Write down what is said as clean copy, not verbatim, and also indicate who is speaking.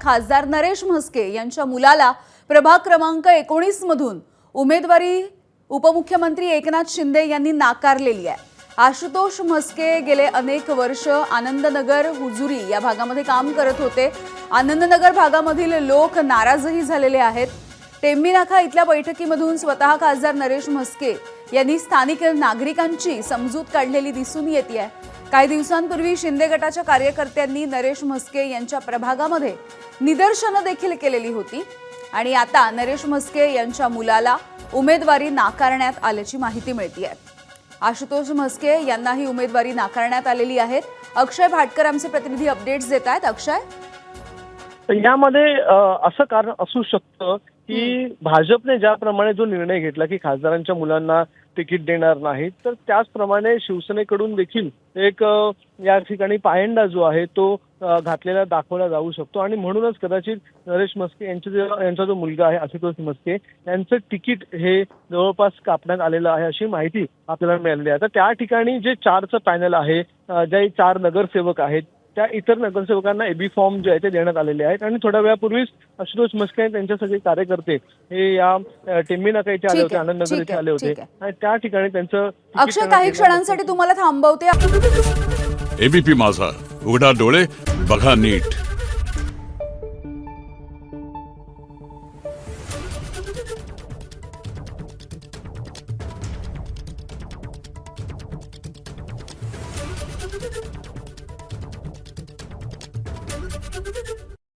Speaker 1: खासदार नरेश म्हस्के यांच्या मुलाला प्रभाग क्रमांक 19 मधून उमेदवारी उपमुख्यमंत्री एकनाथ शिंदे यांनी नाकारलेली आहे। आशुतोष म्हस्के गेले अनेक वर्ष आनंदनगर हुजुरी या भागामध्ये काम करत होते। आनंदनगर भागामधील लोक नाराजही झालेले आहेत। टेंबीनाका इथल्या बैठकीमधून स्वतः खासदार नरेश म्हस्के यांनी स्थानिक नागरिकांची समजूत काढलेली दिसून येते। काही दिवसांपूर्वी शिंदे गटाच्या कार्यकर्त्यांनी नरेश म्हस्के यांच्या प्रभागामध्ये निदर्शनं देखील केलेली होती आणि आता नरेश म्हस्के यांच्या मुलाला उमेदवारी नाकारण्यात आल्याची माहिती मिळते। आशुतोष म्हस्के यांनाही उमेदवारी नाकारण्यात आलेली आहे। अक्षय भाटकर आमचे प्रतिनिधी अपडेट्स देत आहेत। अक्षय,
Speaker 2: यामध्ये असं कारण असू शकतं की भाजपने ज्याप्रमाणे जो निर्णय घेतला की खासदारांच्या मुलांना तिकीट देणार नाही, तर त्याचप्रमाणे शिवसेनेकडून देखील एक या ठिकाणी पायंडा जो आहे तो घातलेला दाखवला जाऊ शकतो आणि म्हणूनच कदाचित नरेश म्हस्के यांचा जो मुलगा आहे आशुतोष म्हस्के यांचं तिकीट हे जवळपास कापण्यात आलेलं आहे अशी माहिती आपल्याला मिळाली आहे। तर त्या ठिकाणी जे 4चं पॅनल आहे, जे 4 नगरसेवक आहेत, त्या इतर नगरसेवकांना एबी फॉर्म जे आहे ते देण्यात आलेले आहेत आणि थोड्या वेळापूर्वीच आशुतोष म्हस्के त्यांच्या सगळे कार्यकर्ते हे या टेंबीनाका इथे आले होते, आनंदनगर इथे आले होते आणि त्या ठिकाणी त्यांचं
Speaker 1: अक्षय काही क्षणांसाठी तुम्हाला थांबवते।
Speaker 3: एबीपी माझा, उघडा डोळे बघा नीट।